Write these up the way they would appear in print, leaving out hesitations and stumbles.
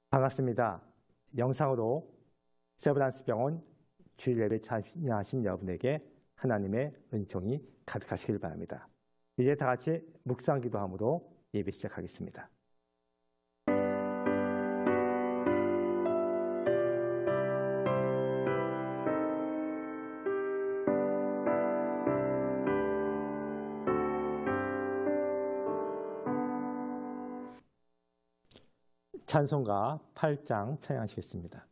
반갑습니다. 영상으로 세브란스 병원 주일 예배 참여하신 여러분에게 하나님의 은총이 가득하시길 바랍니다. 이제 다 같이 묵상 기도함으로 예배 시작하겠습니다. 찬송가 8장 찬양하시겠습니다.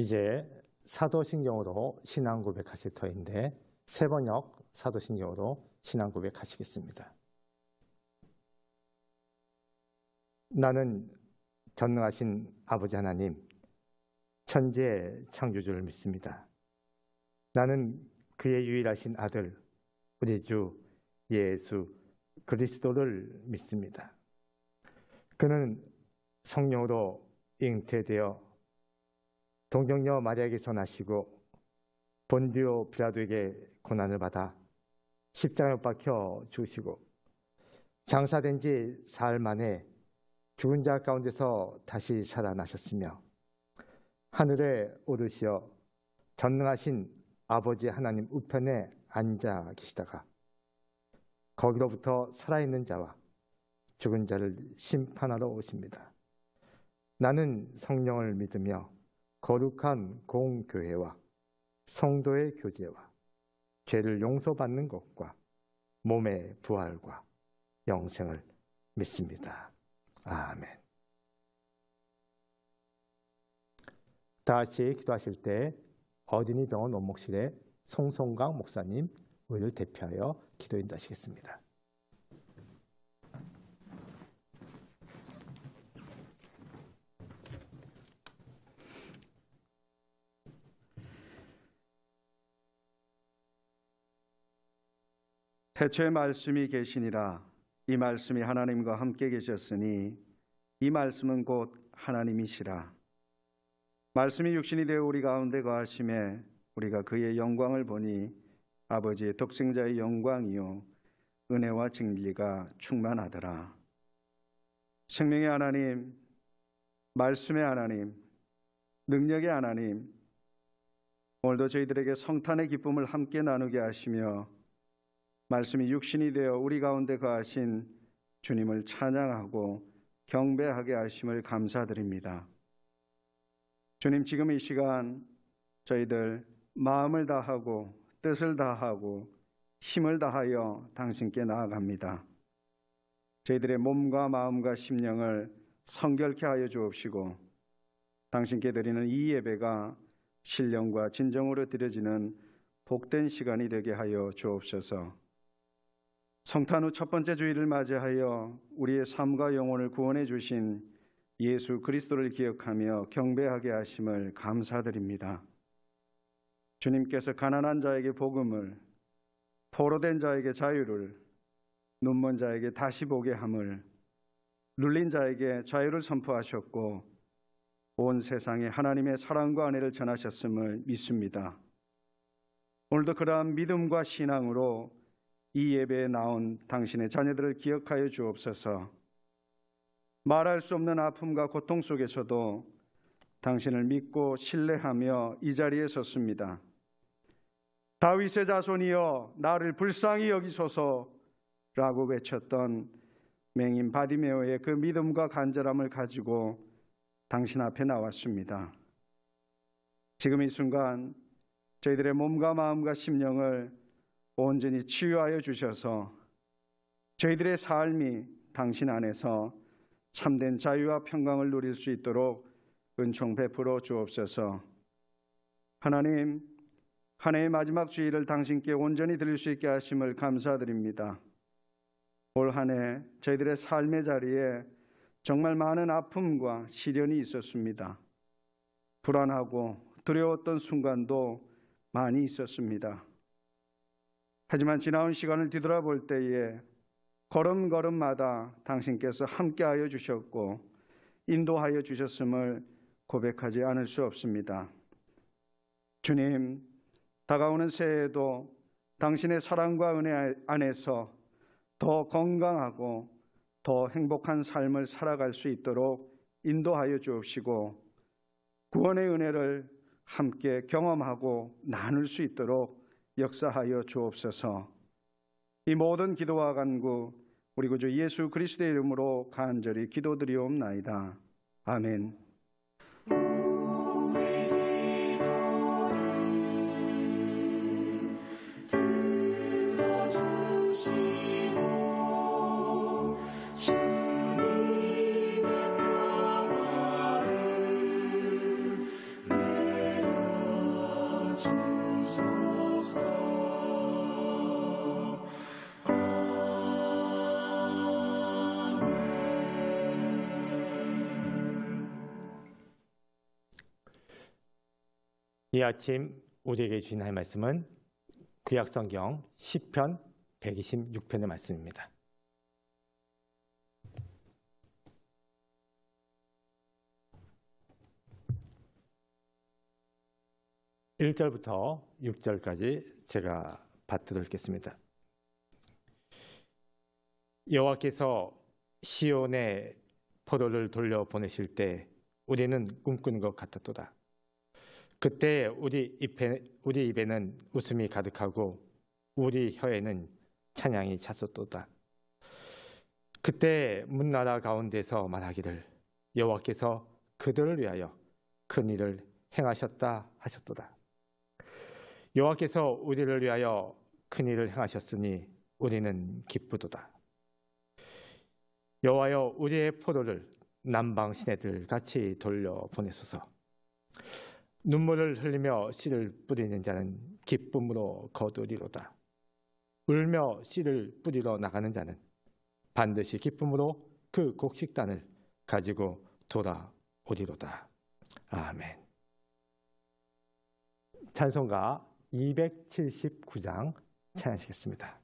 이제 사도신경으로 신앙 고백하실 터인데 세번역 사도신경으로 신앙 고백하시겠습니다. 나는 전능하신 아버지 하나님, 천지의 창조주를 믿습니다. 나는 그의 유일하신 아들, 우리 주 예수 그리스도를 믿습니다. 그는 성령으로 잉태되어 동정녀 마리아에게서 나시고 본디오 빌라도에게 고난을 받아 십자가에 못 박혀 죽으시고 장사된 지 사흘 만에 죽은 자 가운데서 다시 살아나셨으며 하늘에 오르시어 전능하신 아버지 하나님 우편에 앉아 계시다가 거기로부터 살아있는 자와 죽은 자를 심판하러 오십니다. 나는 성령을 믿으며 거룩한 공교회와 성도의 교제와 죄를 용서받는 것과 몸의 부활과 영생을 믿습니다. 아멘. 다 같이 기도하실 때 어린이 병원 원목실에 송성강 목사님 우리를 대표하여 기도 인도하시겠습니다. 태초에 말씀이 계시니라. 이 말씀이 하나님과 함께 계셨으니 이 말씀은 곧 하나님이시라. 말씀이 육신이 되어 우리 가운데 거하심에 우리가 그의 영광을 보니 아버지의 독생자의 영광이요 은혜와 진리가 충만하더라. 생명의 하나님, 말씀의 하나님, 능력의 하나님, 오늘도 저희들에게 성탄의 기쁨을 함께 나누게 하시며 말씀이 육신이 되어 우리 가운데 거하신 주님을 찬양하고 경배하게 하심을 감사드립니다. 주님, 지금 이 시간 저희들 마음을 다하고 뜻을 다하고 힘을 다하여 당신께 나아갑니다. 저희들의 몸과 마음과 심령을 성결케 하여 주옵시고 당신께 드리는 이 예배가 신령과 진정으로 드려지는 복된 시간이 되게 하여 주옵소서. 성탄 후 첫 번째 주일을 맞이하여 우리의 삶과 영혼을 구원해 주신 예수 그리스도를 기억하며 경배하게 하심을 감사드립니다. 주님께서 가난한 자에게 복음을, 포로된 자에게 자유를, 눈먼 자에게 다시 보게 함을, 눌린 자에게 자유를 선포하셨고 온 세상에 하나님의 사랑과 은혜를 전하셨음을 믿습니다. 오늘도 그러한 믿음과 신앙으로 이 예배에 나온 당신의 자녀들을 기억하여 주옵소서. 말할 수 없는 아픔과 고통 속에서도 당신을 믿고 신뢰하며 이 자리에 섰습니다. 다윗의 자손이여 나를 불쌍히 여기소서라고 외쳤던 맹인 바디메오의 그 믿음과 간절함을 가지고 당신 앞에 나왔습니다. 지금 이 순간 저희들의 몸과 마음과 심령을 온전히 치유하여 주셔서 저희들의 삶이 당신 안에서 참된 자유와 평강을 누릴 수 있도록 은총 베풀어 주옵소서. 하나님, 한 해의 마지막 주일을 당신께 온전히 드릴 수 있게 하심을 감사드립니다. 올 한 해 저희들의 삶의 자리에 정말 많은 아픔과 시련이 있었습니다. 불안하고 두려웠던 순간도 많이 있었습니다. 하지만 지나온 시간을 뒤돌아볼 때에 걸음걸음마다 당신께서 함께하여 주셨고 인도하여 주셨음을 고백하지 않을 수 없습니다. 주님, 다가오는 새해에도 당신의 사랑과 은혜 안에서 더 건강하고 더 행복한 삶을 살아갈 수 있도록 인도하여 주옵시고 구원의 은혜를 함께 경험하고 나눌 수 있도록 역사하여 주옵소서. 이 모든 기도와 간구 우리 구주 예수 그리스도의 이름으로 간절히 기도드리옵나이다. 아멘. 이 아침 우리에게 주신 하나님의 말씀은 구약성경 시편 126편의 말씀입니다. (1절부터) (6절까지) 제가 받들어 읽겠습니다. 여호와께서 시온에 포도를 돌려보내실 때 우리는 꿈꾸는 것 같았도다. 그때 우리 입에는 웃음이 가득하고 우리 혀에는 찬양이 찼었도다. 그때 문나라 가운데서 말하기를 여호와께서 그들을 위하여 큰 일을 행하셨다 하셨도다. 여호와께서 우리를 위하여 큰 일을 행하셨으니 우리는 기쁘도다. 여호와여 우리의 포도를 남방 시내들 같이 돌려보내소서. 눈물을 흘리며 씨를 뿌리는 자는 기쁨으로 거두리로다. 울며 씨를 뿌리러 나가는 자는 반드시 기쁨으로 그 곡식단을 가지고 돌아오리로다. 아멘. 찬송가 279장 찬양하시겠습니다.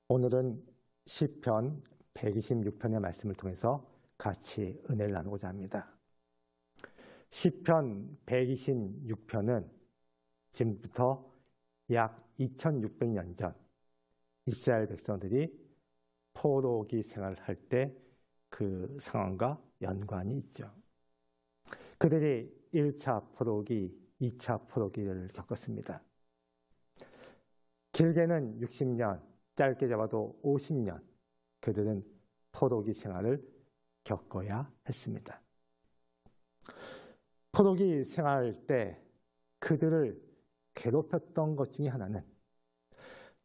오늘은 시편 126편의 말씀을 통해서 같이 은혜를 나누고자 합니다. 시편 126편은 지금부터 약 2600년 전 이스라엘 백성들이 포로기 생활을 할 때 그 상황과 연관이 있죠. 그들이 1차 포로기, 2차 포로기를 겪었습니다. 길게는 60년, 짧게 잡아도 50년 그들은 포로기 생활을 겪어야 했습니다. 포로기 생활 때 그들을 괴롭혔던 것 중에 하나는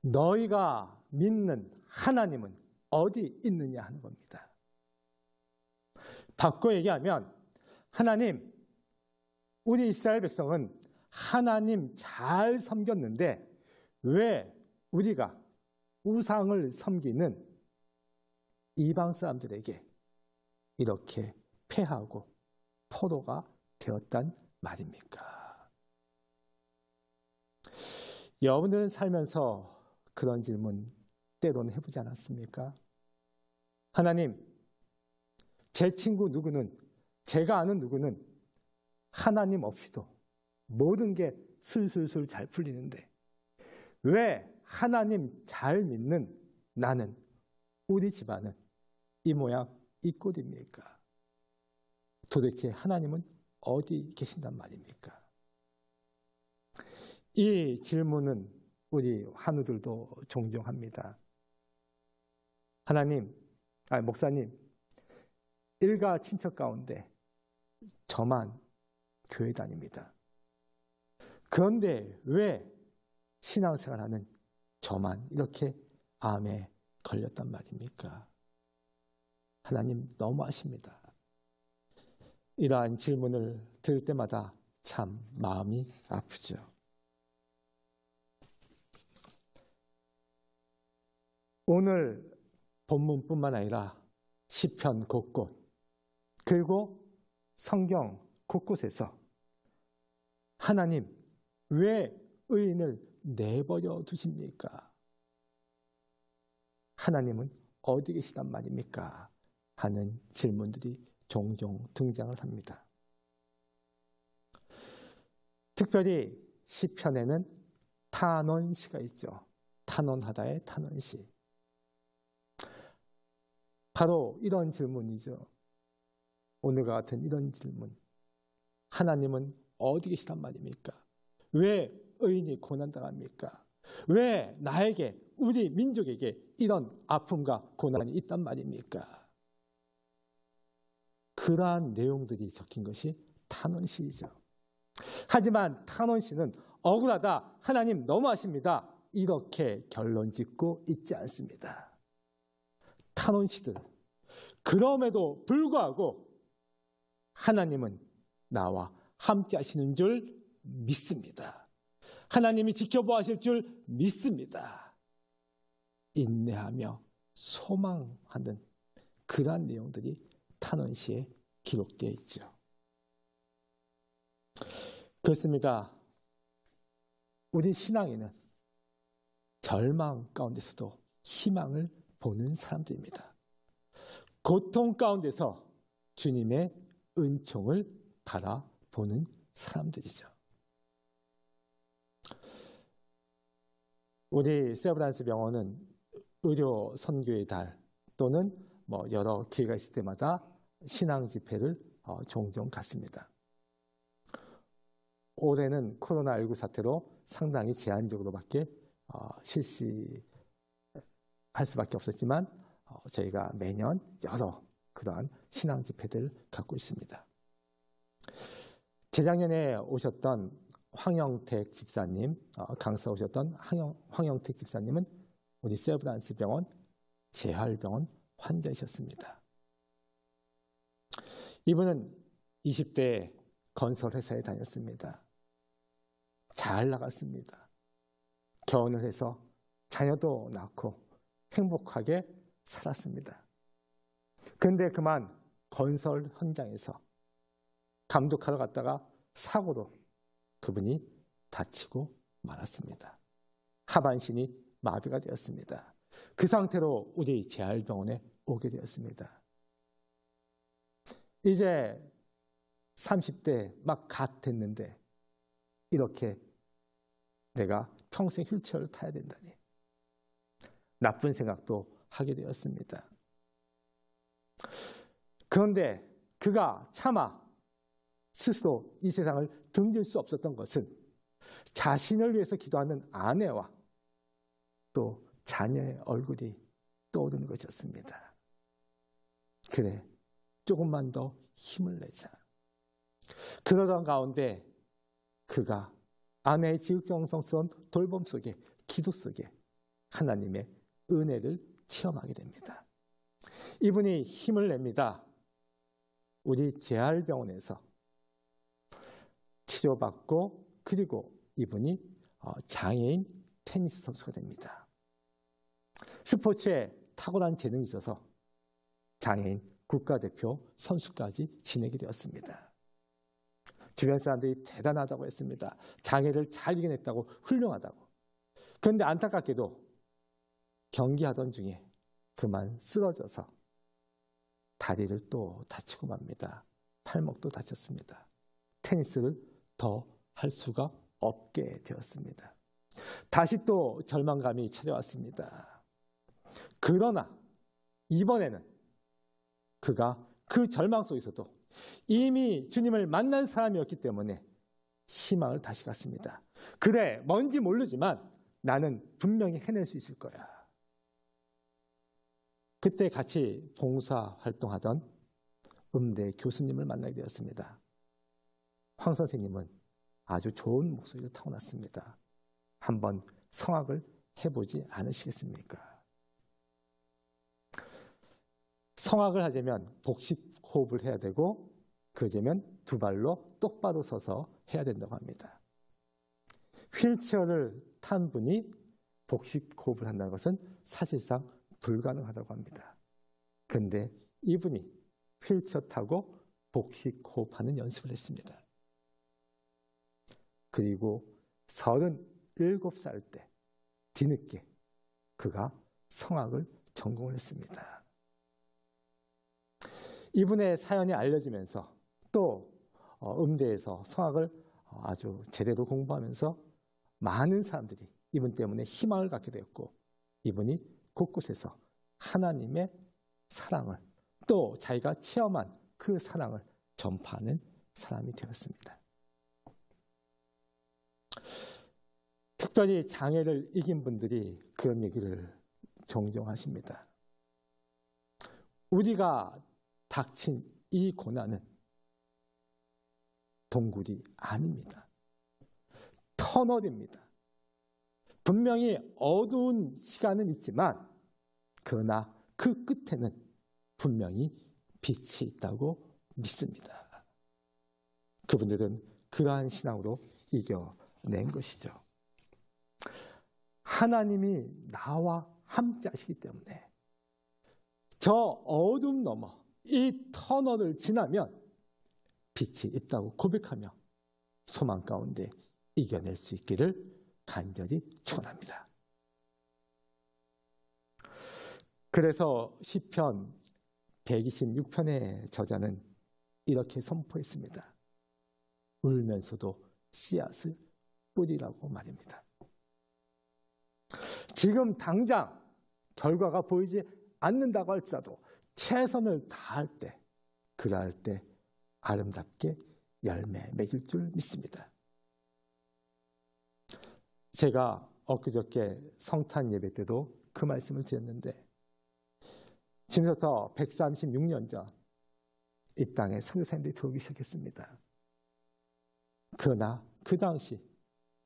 너희가 믿는 하나님은 어디 있느냐 하는 겁니다. 바꿔 얘기하면 하나님, 우리 이스라엘 백성은 하나님 잘 섬겼는데 왜 우리가 우상을 섬기는 이방 사람들에게 이렇게 패하고 포로가 되었단 말입니까? 여러분들은 살면서 그런 질문 때로는 해보지 않았습니까? 하나님, 제 친구 누구는, 제가 아는 누구는 하나님 없이도 모든 게 술술술 잘 풀리는데 왜 하나님 잘 믿는 나는, 우리 집안은 이 모양 이 꼴입니까? 도대체 하나님은 어디 계신단 말입니까? 이 질문은 우리 환우들도 종종 합니다. 하나님, 목사님, 일가 친척 가운데 저만 교회 다닙니다. 그런데 왜 신앙생활하는 저만 이렇게 암에 걸렸단 말입니까? 하나님 너무하십니다. 이러한 질문을 들을 때마다 참 마음이 아프죠. 오늘 본문뿐만 아니라 시편 곳곳 그리고 성경 곳곳에서 하나님 왜 의인을 내버려 두십니까? 하나님은 어디 계시단 말입니까? 하는 질문들이 종종 등장을 합니다. 특별히 시편에는 탄원시가 있죠. 탄원하다의 탄원시. 바로 이런 질문이죠. 오늘과 같은 이런 질문. 하나님은 어디 계시단 말입니까? 왜 의인이 고난당합니까? 왜 나에게, 우리 민족에게 이런 아픔과 고난이 있단 말입니까? 그러한 내용들이 적힌 것이 탄원시이죠. 하지만 탄원시는 억울하다, 하나님 너무하십니다, 이렇게 결론 짓고 있지 않습니다. 탄원시들, 그럼에도 불구하고 하나님은 나와 함께 하시는 줄 믿습니다. 하나님이 지켜보아 하실 줄 믿습니다. 인내하며 소망하는 그러한 내용들이 탄원시에 기록되어 있죠. 그렇습니다. 우리 신앙인은 절망 가운데서도 희망을 보는 사람들입니다. 고통 가운데서 주님의 은총을 바라보는 사람들이죠. 우리 세브란스 병원은 의료 선교의 달 또는 여러 기회가 있을 때마다 신앙 집회를 종종 갖습니다. 올해는 코로나19 사태로 상당히 제한적으로밖에 실시할 수밖에 없었지만 저희가 매년 여러 그러한 신앙 집회들을 갖고 있습니다. 재작년에 오셨던 황영택 집사님, 강사 오셨던 황영택 집사님은 우리 세브란스 병원 재활병원 환자이셨습니다. 이분은 20대 건설회사에 다녔습니다. 잘 나갔습니다. 결혼을 해서 자녀도 낳고 행복하게 살았습니다. 그런데 그만 건설 현장에서 감독하러 갔다가 사고로 그분이 다치고 말았습니다. 하반신이 마비가 되었습니다. 그 상태로 우리 재활병원에 오게 되었습니다. 이제 30대 막 갓 됐는데 이렇게 내가 평생 휠체어를 타야 된다니 나쁜 생각도 하게 되었습니다. 그런데 그가 차마 스스로 이 세상을 등질 수 없었던 것은 자신을 위해서 기도하는 아내와 또 자녀의 얼굴이 떠오르는 것이었습니다. 그래, 조금만 더 힘을 내자. 그러던 가운데 그가 아내의 지극정성스러운 돌봄 속에, 기도 속에 하나님의 은혜를 체험하게 됩니다. 이분이 힘을 냅니다. 우리 재활병원에서 치료받고 그리고 이분이 장애인 테니스 선수가 됩니다. 스포츠에 탁월한 재능이 있어서 장애인 국가대표 선수까지 지내게 되었습니다. 주변 사람들이 대단하다고 했습니다. 장애를 잘 이겨냈다고, 훌륭하다고. 그런데 안타깝게도 경기하던 중에 그만 쓰러져서 다리를 또 다치고 맙니다. 팔목도 다쳤습니다. 테니스를 더 할 수가 없게 되었습니다. 다시 또 절망감이 찾아왔습니다. 그러나 이번에는 그가 그 절망 속에서도 이미 주님을 만난 사람이었기 때문에 희망을 다시 갖습니다. 그래, 뭔지 모르지만 나는 분명히 해낼 수 있을 거야. 그때 같이 봉사 활동하던 음대 교수님을 만나게 되었습니다. 황 선생님은 아주 좋은 목소리를 타고났습니다. 한번 성악을 해보지 않으시겠습니까? 성악을 하려면 복식 호흡을 해야 되고 그러려면 두 발로 똑바로 서서 해야 된다고 합니다. 휠체어를 탄 분이 복식 호흡을 한다는 것은 사실상 불가능하다고 합니다. 그런데 이분이 휠체어 타고 복식 호흡하는 연습을 했습니다. 그리고 37살 때 뒤늦게 그가 성악을 전공을 했습니다. 이분의 사연이 알려지면서 또 음대에서 성악을 아주 제대로 공부하면서 많은 사람들이 이분 때문에 희망을 갖게 되었고 이분이 곳곳에서 하나님의 사랑을 또 자기가 체험한 그 사랑을 전파하는 사람이 되었습니다. 특별히 장애를 이긴 분들이 그런 얘기를 종종 하십니다. 우리가 닥친 이 고난은 동굴이 아닙니다. 터널입니다. 분명히 어두운 시간은 있지만 그러나 그 끝에는 분명히 빛이 있다고 믿습니다. 그분들은 그러한 신앙으로 이겨낸 것이죠. 하나님이 나와 함께 하시기 때문에 저 어둠 너머 이 터널을 지나면 빛이 있다고 고백하며 소망 가운데 이겨낼 수 있기를 간절히 축원합니다. 그래서 시편 126편의 저자는 이렇게 선포했습니다. 울면서도 씨앗을 뿌리라고 말입니다. 지금 당장 결과가 보이지 않는다고 할지라도 최선을 다할 때, 그러할 때 아름답게 열매 맺을 줄 믿습니다. 제가 엊그저께 성탄 예배 때도 그 말씀을 드렸는데 지금부터 136년 전 이 땅에 선교사님들이 들어오기 시작했습니다. 그러나 그 당시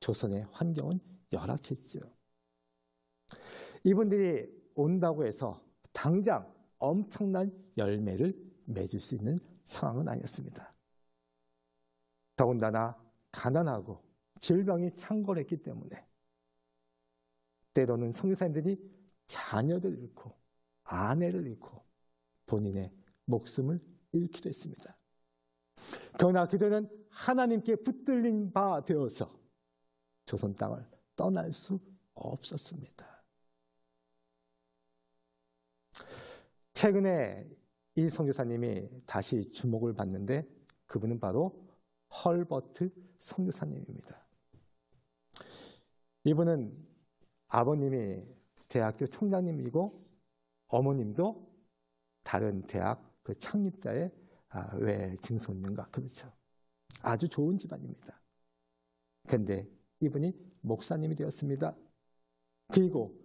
조선의 환경은 열악했죠. 이분들이 온다고 해서 당장 엄청난 열매를 맺을 수 있는 상황은 아니었습니다. 더군다나 가난하고 질병이 창궐했기 때문에 때로는 선교사님들이 자녀를 잃고 아내를 잃고 본인의 목숨을 잃기도 했습니다. 그러나 그들은 하나님께 붙들린 바 되어서 조선 땅을 떠날 수 없었습니다. 최근에 이 선교사님이 다시 주목을 받는데 그분은 바로 헐버트 선교사님입니다. 이분은 아버님이 대학교 총장님이고 어머님도 다른 대학 그 창립자의 외 증손인가 그렇죠. 아주 좋은 집안입니다. 그런데 이분이 목사님이 되었습니다. 그리고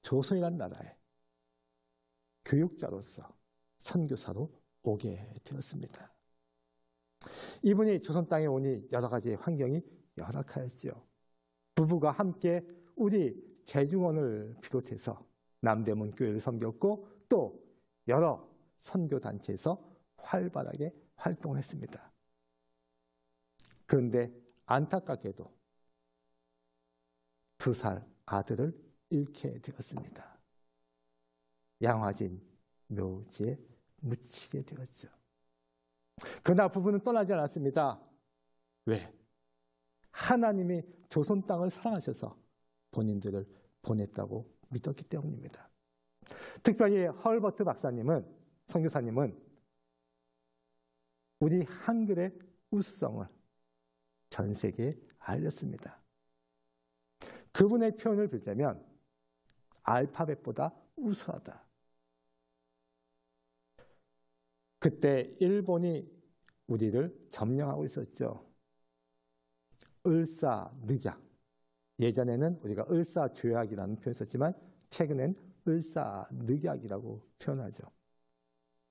조선이라는 나라에 교육자로서 선교사로 오게 되었습니다. 이분이 조선 땅에 오니 여러 가지 환경이 열악하였죠. 부부가 함께 우리 재중원을 비롯해서 남대문 교회를 섬겼고 또 여러 선교단체에서 활발하게 활동을 했습니다. 그런데 안타깝게도 2살 아들을 잃게 되었습니다. 양화진 묘지에 묻히게 되었죠. 그러나 부부는 떠나지 않았습니다. 왜? 하나님이 조선 땅을 사랑하셔서 본인들을 보냈다고 믿었기 때문입니다. 특별히 헐버트 박사님은 선교사님은 우리 한글의 우수성을 전 세계에 알렸습니다. 그분의 표현을 빌자면 알파벳보다 우수하다. 그때 일본이 우리를 점령하고 있었죠. 을사늑약. 예전에는 우리가 을사조약이라는 표현을 썼지만 최근엔 을사늑약이라고 표현하죠.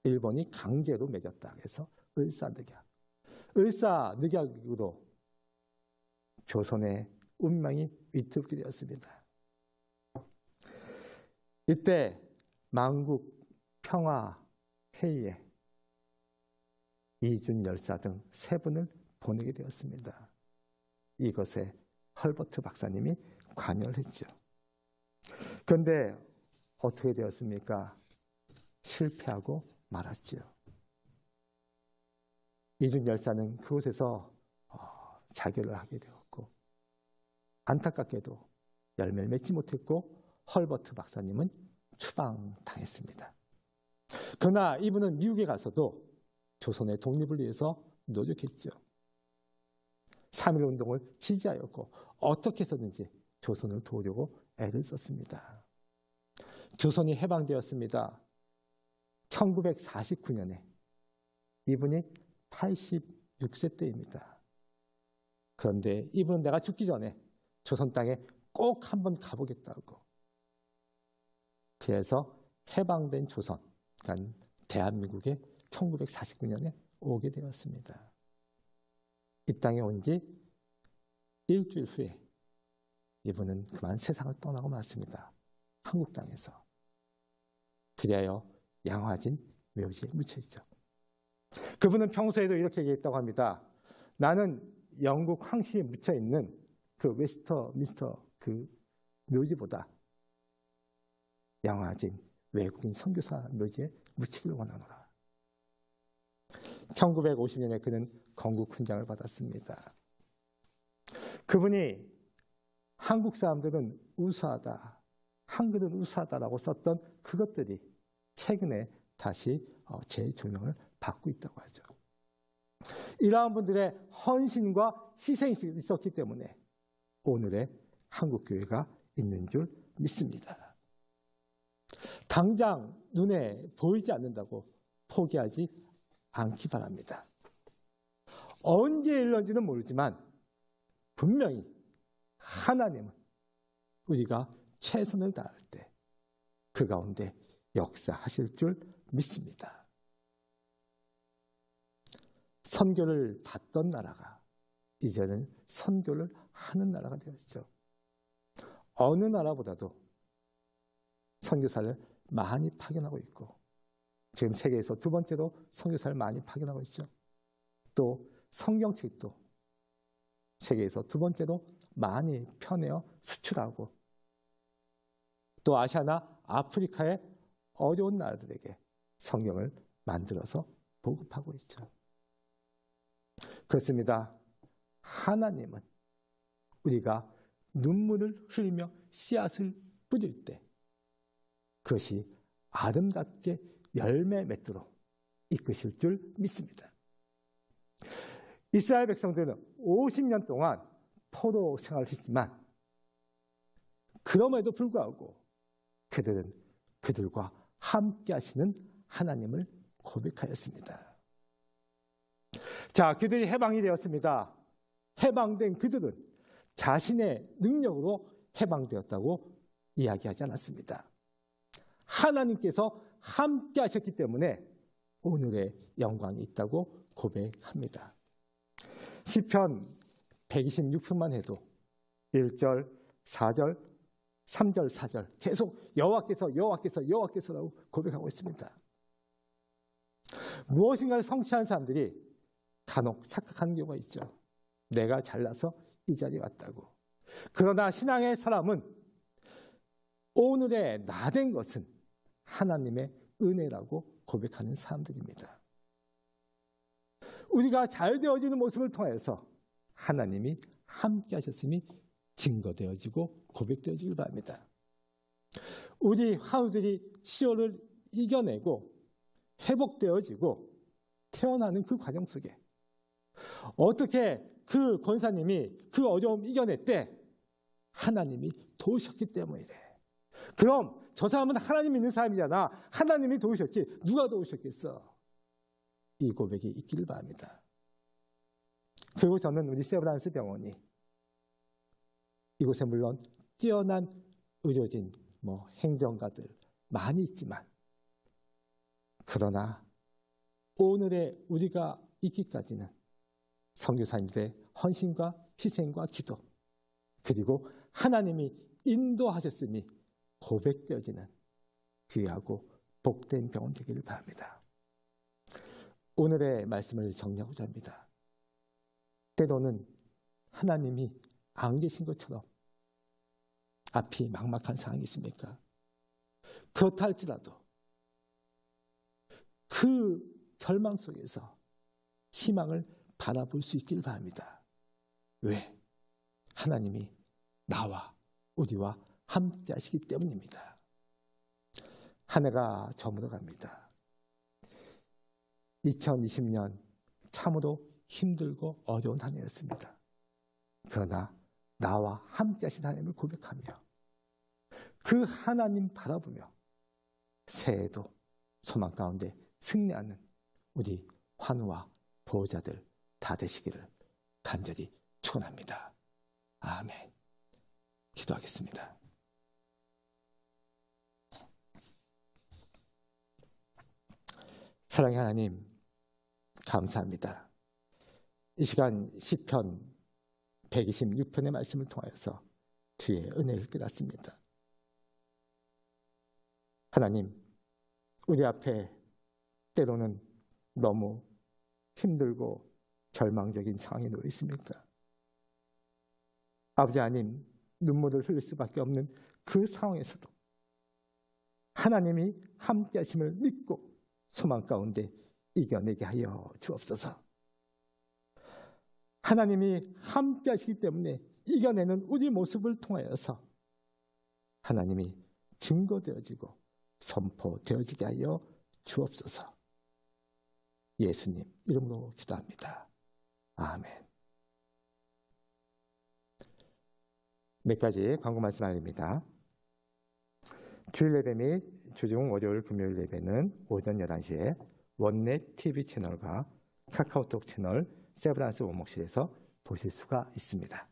일본이 강제로 매겼다. 그래서 을사늑약. 을사늑약으로 조선의 운명이 위태롭게 되었습니다. 이때 만국 평화회의에 이준 열사 등 세 분을 보내게 되었습니다. 이것에 헐버트 박사님이 관여를 했죠. 그런데 어떻게 되었습니까? 실패하고 말았지요. 이준 열사는 그곳에서 자결을 하게 되었고 안타깝게도 열매를 맺지 못했고 헐버트 박사님은 추방당했습니다. 그러나 이분은 미국에 가서도 조선의 독립을 위해서 노력했죠. 3.1운동을 지지하였고 어떻게 해서든지 조선을 도우려고 애를 썼습니다. 조선이 해방되었습니다. 1949년에 이분이 86세 때입니다. 그런데 이분은 내가 죽기 전에 조선 땅에 꼭 한번 가보겠다고. 그래서 해방된 조선, 그러니까 대한민국에 1949년에 오게 되었습니다. 이 땅에 온 지 일주일 후에 이분은 그만 세상을 떠나고 말았습니다. 한국 땅에서. 그리하여 양화진 묘지에 묻혀있죠. 그분은 평소에도 이렇게 얘기했다고 합니다. 나는 영국 황실에 묻혀있는 그 웨스터민스터 그 묘지보다 양화진 외국인 선교사 묘지에 묻히기를 원하노라. 1950년에 그는 건국 훈장을 받았습니다. 그분이 한국 사람들은 우수하다, 한글은 우수하다라고 썼던 그것들이 최근에 다시 재조명을 받고 있다고 하죠. 이러한 분들의 헌신과 희생이 있었기 때문에 오늘의 한국교회가 있는 줄 믿습니다. 당장 눈에 보이지 않는다고 포기하지 않기 바랍니다. 언제 일런지는 모르지만 분명히 하나님은 우리가 최선을 다할 때 그 가운데 역사하실 줄 믿습니다. 선교를 받던 나라가 이제는 선교를 하는 나라가 되었죠. 어느 나라보다도 선교사를 많이 파견하고 있고 지금 세계에서 두 번째로 선교사를 많이 파견하고 있죠. 또 성경책도 세계에서 두 번째로 많이 펴내어 수출하고 또 아시아나 아프리카의 어려운 나라들에게 성경을 만들어서 보급하고 있죠. 그렇습니다. 하나님은 우리가 눈물을 흘리며 씨앗을 뿌릴 때 그것이 아름답게 열매 맺도록 이끄실 줄 믿습니다. 이스라엘 백성들은 50년 동안 포로 생활을 했지만 그럼에도 불구하고 그들은 그들과 함께 하시는 하나님을 고백하였습니다. 자, 그들이 해방이 되었습니다. 해방된 그들은 자신의 능력으로 해방되었다고 이야기하지 않았습니다. 하나님께서 함께 하셨기 때문에 오늘의 영광이 있다고 고백합니다. 시편 126편만 해도 1절, 4절, 3절, 4절 계속 여호와께서라고 고백하고 있습니다. 무엇인가를 성취한 사람들이 간혹 착각하는 경우가 있죠. 내가 잘나서 이 자리에 왔다고. 그러나 신앙의 사람은 오늘의 나된 것은 하나님의 은혜라고 고백하는 사람들입니다. 우리가 잘 되어지는 모습을 통해서 하나님이 함께 하셨음이 증거되어지고 고백되어지길 바랍니다. 우리 환우들이 치료를 이겨내고 회복되어지고 태어나는 그 과정 속에 어떻게 그 권사님이 그 어려움 이겨냈대? 하나님이 도우셨기 때문이래. 그럼 저 사람은 하나님 믿는 사람이잖아. 하나님이 도우셨지 누가 도우셨겠어? 이 고백이 있기를 바랍니다. 그리고 저는 우리 세브란스 병원이 이곳에 물론 뛰어난 의료진, 행정가들 많이 있지만 그러나 오늘의 우리가 있기까지는 선교사님들의 헌신과 희생과 기도 그리고 하나님이 인도하셨으니 고백되어지는 귀하고 복된 병원 되기를 바랍니다. 오늘의 말씀을 정리하고자 합니다. 때로는 하나님이 안 계신 것처럼 앞이 막막한 상황이 있습니까? 그렇다 할지라도 그 절망 속에서 희망을 바라볼 수 있기를 바랍니다. 왜? 하나님이 나와 우리와 함께 하시기 때문입니다. 한 해가 저물어갑니다. 2020년 참으로 힘들고 어려운 한 해였습니다. 그러나 나와 함께 하신 하나님을 고백하며 그 하나님 바라보며 새해에도 소망 가운데 승리하는 우리 환우와 보호자들 다 되시기를 간절히 축원합니다. 아멘. 기도하겠습니다. 사랑의 하나님, 감사합니다. 이 시간 시편 126편의 말씀을 통하여서 주의 은혜를 깨닫습니다. 하나님, 우리 앞에 때로는 너무 힘들고 절망적인 상황이 놓여 있습니까? 아버지 하나님, 눈물을 흘릴 수밖에 없는 그 상황에서도 하나님이 함께 하심을 믿고 소망 가운데 이겨내게 하여 주옵소서. 하나님이 함께 하시기 때문에 이겨내는 우리 모습을 통하여서 하나님이 증거되어지고 선포되어지게 하여 주옵소서. 예수님 이름으로 기도합니다. 아멘. 몇 가지 광고 말씀 알립니다. 주일 예배 및 주중 월요일 금요일 예배는 오전 11시에 원넷 TV 채널과 카카오톡 채널 세브란스 원목실에서 보실 수가 있습니다.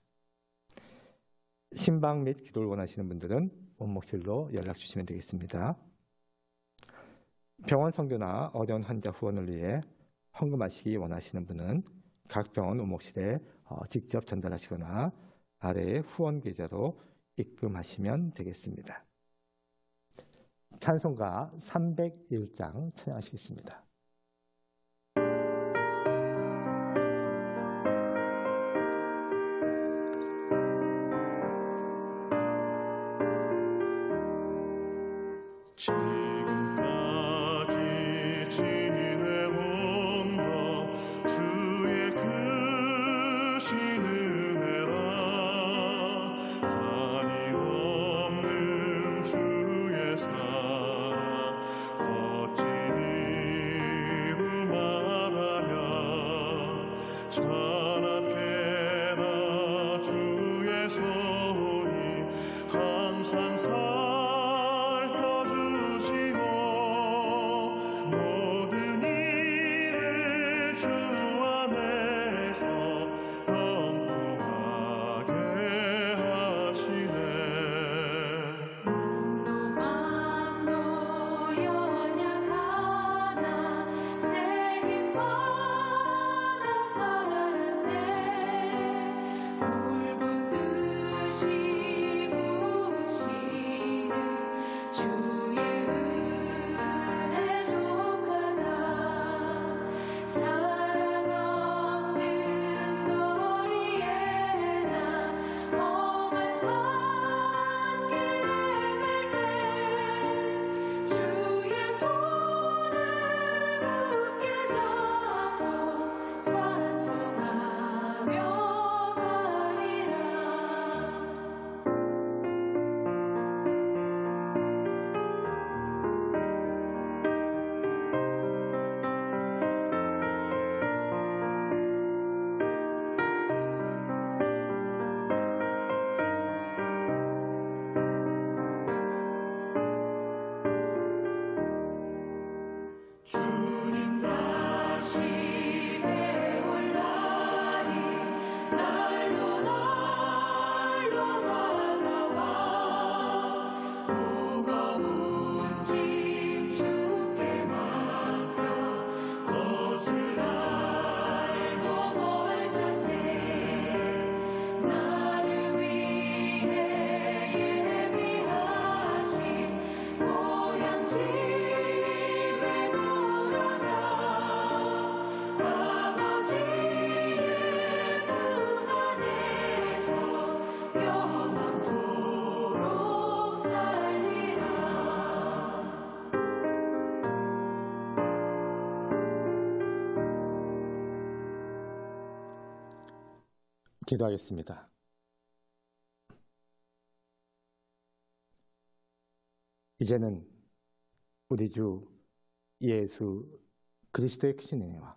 신방 및 기도를 원하시는 분들은 원목실로 연락 주시면 되겠습니다. 병원 선교나 어려운 환자 후원을 위해 헌금하시기 원하시는 분은 각 병원 원목실에 직접 전달하시거나 아래의 후원 계좌로 입금하시면 되겠습니다. 찬송가 301장 찬양하시겠습니다. 지금까지 지내온 너 주의 크신 은혜라 한이 없는 주의 사랑 어찌 이루 말하랴 찬악해라 주의 손이 항상 기도하겠습니다. 이제는 우리 주 예수 그리스도의 크신 은혜와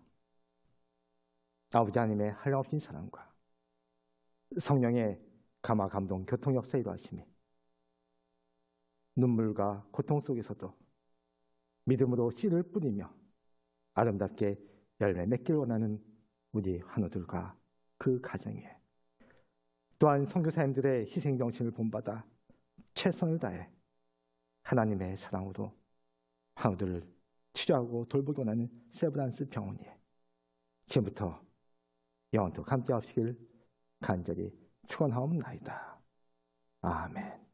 아버지 하나님의 한량없인 사랑과 성령의 감화 감동 교통 역사 이루하심이 눈물과 고통 속에서도 믿음으로 씨를 뿌리며 아름답게 열매 맺길 원하는 우리 환우들과 그 가정에 또한 선교사님들의 희생정신을 본받아 최선을 다해 하나님의 사랑으로 환우들을 치료하고 돌보기 원하는 세브란스 병원이 지금부터 영원토록 함께 하시길 간절히 축원하옵나이다. 아멘.